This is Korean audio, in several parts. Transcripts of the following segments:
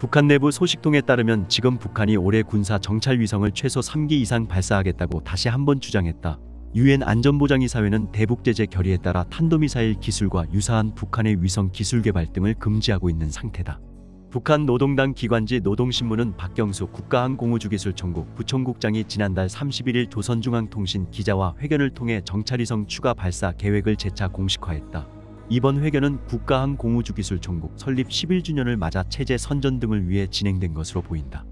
북한 내부 소식통에 따르면 지금 북한이 올해 군사 정찰 위성을 최소 3기 이상 발사하겠다고 다시 한번 주장했다. 유엔 안전보장이사회는 대북 제재 결의에 따라 탄도미사일 기술과 유사한 북한의 위성 기술 개발 등을 금지하고 있는 상태다. 북한 노동당 기관지 노동신문은 박경수 국가항공우주기술총국 부총국장이 지난달 31일 조선중앙통신 기자와 회견을 통해 정찰위성 추가 발사 계획을 재차 공식화했다. 이번 회견은 국가항공우주기술총국 설립 11주년을 맞아 체제 선전 등을 위해 진행된 것으로 보인다.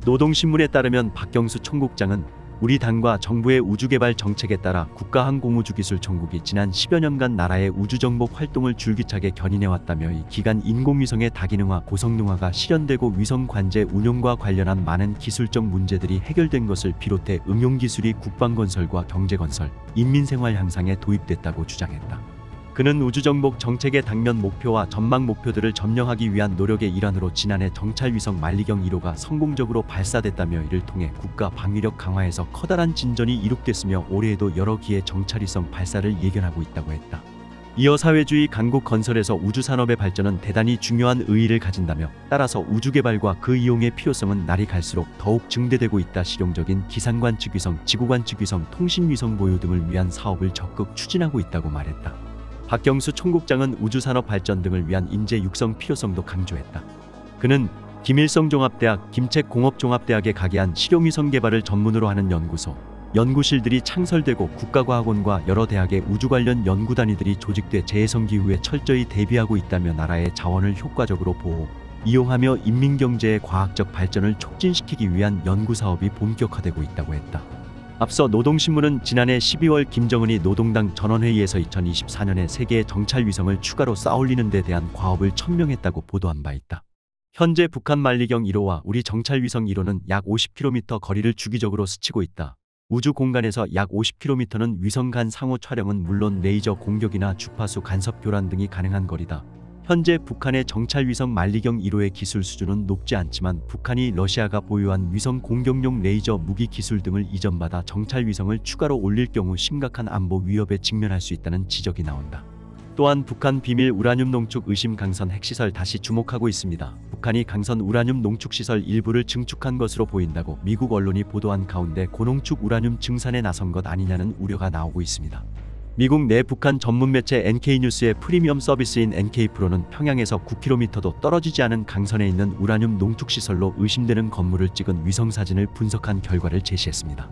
노동신문에 따르면 박경수 총국장은 우리 당과 정부의 우주개발 정책에 따라 국가항공우주기술총국이 지난 10여 년간 나라의 우주정복 활동을 줄기차게 견인해왔다며 이 기간 인공위성의 다기능화, 고성능화가 실현되고 위성 관제 운용과 관련한 많은 기술적 문제들이 해결된 것을 비롯해 응용기술이 국방건설과 경제건설, 인민생활 향상에 도입됐다고 주장했다. 그는 우주정복 정책의 당면 목표와 전망 목표들을 점령하기 위한 노력의 일환으로 지난해 정찰위성 만리경 1호가 성공적으로 발사됐다며 이를 통해 국가 방위력 강화에서 커다란 진전이 이룩됐으며 올해에도 여러 기의 정찰위성 발사를 예견하고 있다고 했다. 이어 사회주의 강국 건설에서 우주산업의 발전은 대단히 중요한 의의를 가진다며 따라서 우주개발과 그 이용의 필요성은 날이 갈수록 더욱 증대되고 있다. 실용적인 기상관측위성, 지구관측위성, 통신위성 보유 등을 위한 사업을 적극 추진하고 있다고 말했다. 박경수 총국장은 우주산업 발전 등을 위한 인재 육성 필요성도 강조했다. 그는 김일성 종합대학, 김책공업종합대학에 가게한 실용위성 개발을 전문으로 하는 연구소, 연구실들이 창설되고 국가과학원과 여러 대학의 우주 관련 연구단위들이 조직돼 재해성기후에 철저히 대비하고 있다며 나라의 자원을 효과적으로 보호, 이용하며 인민경제의 과학적 발전을 촉진시키기 위한 연구사업이 본격화되고 있다고 했다. 앞서 노동신문은 지난해 12월 김정은이 노동당 전원회의에서 2024년에 세계의 정찰위성을 추가로 쌓아올리는 데 대한 과업을 천명했다고 보도한 바 있다. 현재 북한 만리경 1호와 우리 정찰위성 1호는 약 50km 거리를 주기적으로 스치고 있다. 우주 공간에서 약 50km는 위성 간 상호 촬영은 물론 레이저 공격이나 주파수 간섭 교란 등이 가능한 거리다. 현재 북한의 정찰위성 만리경 1호의 기술 수준은 높지 않지만 북한이 러시아가 보유한 위성 공격용 레이저 무기 기술 등을 이전받아 정찰위성을 추가로 올릴 경우 심각한 안보 위협에 직면할 수 있다는 지적이 나온다. 또한 북한 비밀 우라늄 농축 의심 강선 핵시설 다시 주목하고 있습니다. 북한이 강선 우라늄 농축 시설 일부를 증축한 것으로 보인다고 미국 언론이 보도한 가운데 고농축 우라늄 증산에 나선 것 아니냐는 우려가 나오고 있습니다. 미국 내 북한 전문 매체 NK뉴스의 프리미엄 서비스인 NK프로는 평양에서 9km도 떨어지지 않은 강선에 있는 우라늄 농축시설로 의심되는 건물을 찍은 위성사진을 분석한 결과를 제시했습니다.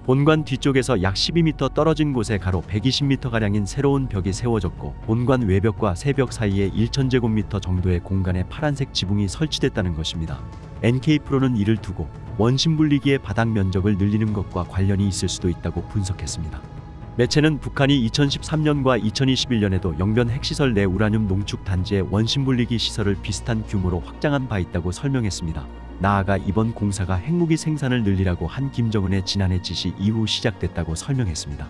본관 뒤쪽에서 약 12m 떨어진 곳에 가로 120m가량인 새로운 벽이 세워졌고 본관 외벽과 새벽 사이에 1000제곱미터 정도의 공간에 파란색 지붕이 설치됐다는 것입니다. NK프로는 이를 두고 원심분리기의 바닥 면적을 늘리는 것과 관련이 있을 수도 있다고 분석했습니다. 매체는 북한이 2013년과 2021년에도 영변 핵시설 내 우라늄 농축 단지의 원심분리기 시설을 비슷한 규모로 확장한 바 있다고 설명했습니다. 나아가 이번 공사가 핵무기 생산을 늘리라고 한 김정은의 지난해 지시 이후 시작됐다고 설명했습니다.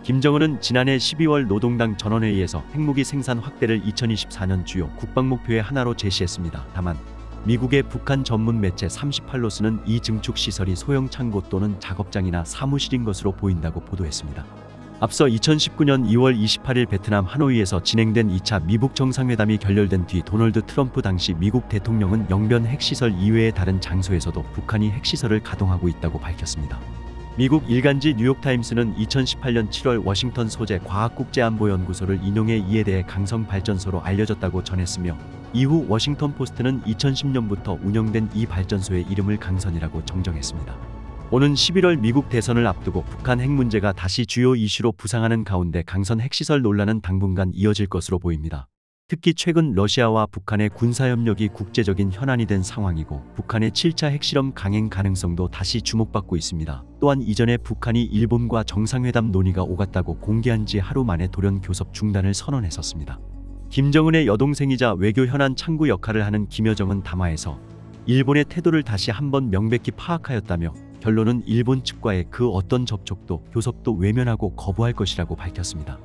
김정은은 지난해 12월 노동당 전원회의에서 핵무기 생산 확대를 2024년 주요 국방목표의 하나로 제시했습니다. 다만 미국의 북한 전문 매체 38로스는 이 증축 시설이 소형 창고 또는 작업장이나 사무실인 것으로 보인다고 보도했습니다. 앞서 2019년 2월 28일 베트남 하노이에서 진행된 2차 미북 정상회담이 결렬된 뒤 도널드 트럼프 당시 미국 대통령은 영변 핵시설 이외의 다른 장소에서도 북한이 핵시설을 가동하고 있다고 밝혔습니다. 미국 일간지 뉴욕타임스는 2018년 7월 워싱턴 소재 과학국제안보연구소를 인용해 이에 대해 강성발전소로 알려졌다고 전했으며 이후 워싱턴 포스트는 2010년부터 운영된 이 발전소의 이름을 강선이라고 정정했습니다. 오는 11월 미국 대선을 앞두고 북한 핵 문제가 다시 주요 이슈로 부상하는 가운데 강선 핵시설 논란은 당분간 이어질 것으로 보입니다. 특히 최근 러시아와 북한의 군사협력이 국제적인 현안이 된 상황이고 북한의 7차 핵실험 강행 가능성도 다시 주목받고 있습니다. 또한 이전에 북한이 일본과 정상회담 논의가 오갔다고 공개한 지 하루 만에 돌연 교섭 중단을 선언했었습니다. 김정은의 여동생이자 외교 현안 창구 역할을 하는 김여정은 담화에서 일본의 태도를 다시 한번 명백히 파악하였다며 결론은 일본 측과의 그 어떤 접촉도 교섭도 외면하고 거부할 것이라고 밝혔습니다.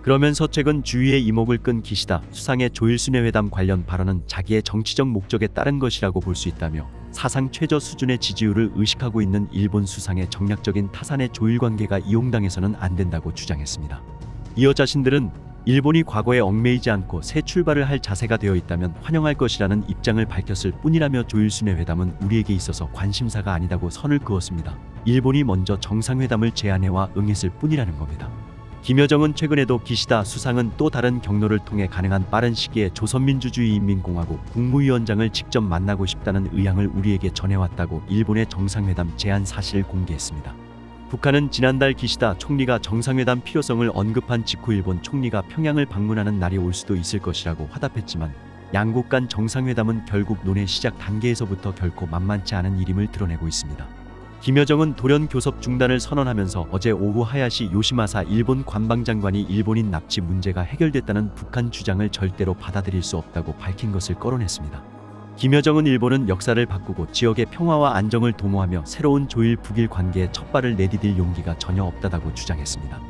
그러면서 최근 주위의 이목을 끈 기시다 수상의 조일순회 회담 관련 발언은 자기의 정치적 목적에 따른 것이라고 볼 수 있다며 사상 최저 수준의 지지율을 의식하고 있는 일본 수상의 정략적인 타산의 조일 관계가 이용당해서는 안 된다고 주장했습니다. 이어 자신들은 일본이 과거에 얽매이지 않고 새 출발을 할 자세가 되어 있다면 환영할 것이라는 입장을 밝혔을 뿐이라며 조일순의 회담은 우리에게 있어서 관심사가 아니다고 선을 그었습니다. 일본이 먼저 정상회담을 제안해와 응했을 뿐이라는 겁니다. 김여정은 최근에도 기시다 수상은 또 다른 경로를 통해 가능한 빠른 시기에 조선민주주의인민공화국 국무위원장을 직접 만나고 싶다는 의향을 우리에게 전해왔다고 일본의 정상회담 제안 사실을 공개했습니다. 북한은 지난달 기시다 총리가 정상회담 필요성을 언급한 직후 일본 총리가 평양을 방문하는 날이 올 수도 있을 것이라고 화답했지만 양국 간 정상회담은 결국 논의 시작 단계에서부터 결코 만만치 않은 일임을 드러내고 있습니다. 김여정은 돌연 교섭 중단을 선언하면서 어제 오후 하야시 요시마사 일본 관방장관이 일본인 납치 문제가 해결됐다는 북한 주장을 절대로 받아들일 수 없다고 밝힌 것을 거론했습니다. 김여정은 일본은 역사를 바꾸고 지역의 평화와 안정을 도모하며 새로운 조일 북일 관계에 첫발을 내디딜 용기가 전혀 없다고 주장했습니다.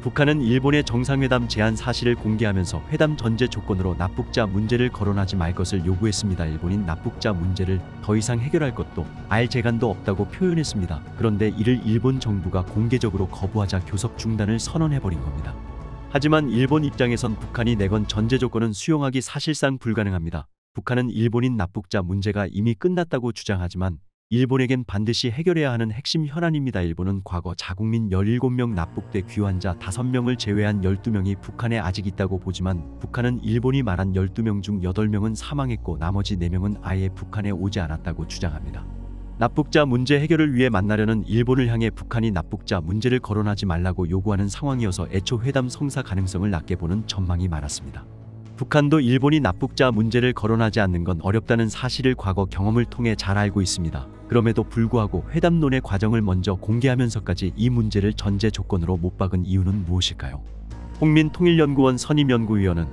북한은 일본의 정상회담 제안 사실을 공개하면서 회담 전제 조건으로 납북자 문제를 거론하지 말 것을 요구했습니다. 일본인 납북자 문제를 더 이상 해결할 것도 알 재간도 없다고 표현했습니다. 그런데 이를 일본 정부가 공개적으로 거부하자 교섭 중단을 선언해버린 겁니다. 하지만 일본 입장에선 북한이 내건 전제 조건은 수용하기 사실상 불가능합니다. 북한은 일본인 납북자 문제가 이미 끝났다고 주장하지만 일본에겐 반드시 해결해야 하는 핵심 현안입니다. 일본은 과거 자국민 17명 납북돼 귀환자 5명을 제외한 12명이 북한에 아직 있다고 보지만 북한은 일본이 말한 12명 중 8명은 사망했고 나머지 4명은 아예 북한에 오지 않았다고 주장합니다. 납북자 문제 해결을 위해 만나려는 일본을 향해 북한이 납북자 문제를 거론하지 말라고 요구하는 상황이어서 애초 회담 성사 가능성을 낮게 보는 전망이 많았습니다. 북한도 일본이 납북자 문제를 거론하지 않는 건 어렵다는 사실을 과거 경험을 통해 잘 알고 있습니다. 그럼에도 불구하고 회담론의 과정을 먼저 공개하면서까지 이 문제를 전제 조건으로 못 박은 이유는 무엇일까요? 홍민통일연구원 선임연구위원은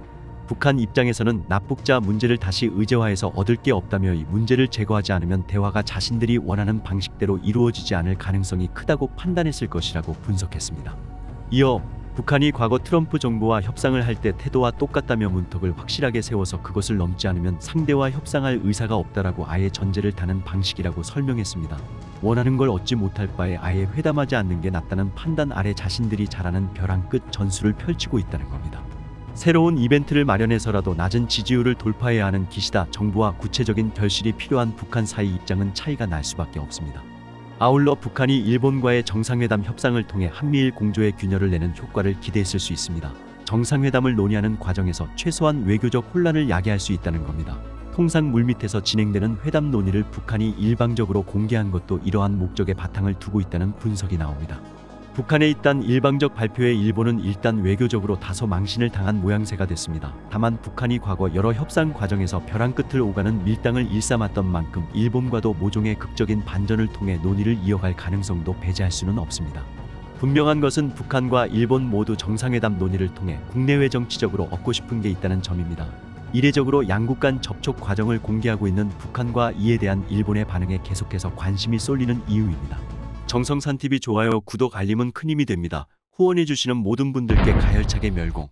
북한 입장에서는 납북자 문제를 다시 의제화해서 얻을 게 없다며 이 문제를 제거하지 않으면 대화가 자신들이 원하는 방식대로 이루어지지 않을 가능성이 크다고 판단했을 것이라고 분석했습니다. 이어 북한이 과거 트럼프 정부와 협상을 할 때 태도와 똑같다며 문턱을 확실하게 세워서 그것을 넘지 않으면 상대와 협상할 의사가 없다라고 아예 전제를 다는 방식이라고 설명했습니다. 원하는 걸 얻지 못할 바에 아예 회담하지 않는 게 낫다는 판단 아래 자신들이 잘하는 벼랑 끝 전술을 펼치고 있다는 겁니다. 새로운 이벤트를 마련해서라도 낮은 지지율을 돌파해야 하는 기시다 정부와 구체적인 결실이 필요한 북한 사이 입장은 차이가 날 수밖에 없습니다. 아울러 북한이 일본과의 정상회담 협상을 통해 한미일 공조의 균열을 내는 효과를 기대했을 수 있습니다. 정상회담을 논의하는 과정에서 최소한 외교적 혼란을 야기할 수 있다는 겁니다. 통상 물밑에서 진행되는 회담 논의를 북한이 일방적으로 공개한 것도 이러한 목적에 바탕을 두고 있다는 분석이 나옵니다. 북한의 이딴 일방적 발표에 일본은 일단 외교적으로 다소 망신을 당한 모양새가 됐습니다. 다만 북한이 과거 여러 협상 과정에서 벼랑 끝을 오가는 밀당을 일삼았던 만큼 일본과도 모종의 극적인 반전을 통해 논의를 이어갈 가능성도 배제할 수는 없습니다. 분명한 것은 북한과 일본 모두 정상회담 논의를 통해 국내외 정치적으로 얻고 싶은 게 있다는 점입니다. 이례적으로 양국 간 접촉 과정을 공개하고 있는 북한과 이에 대한 일본의 반응에 계속해서 관심이 쏠리는 이유입니다. 정성산TV 좋아요, 구독, 알림은 큰 힘이 됩니다. 후원해주시는 모든 분들께 가열차게 멸공.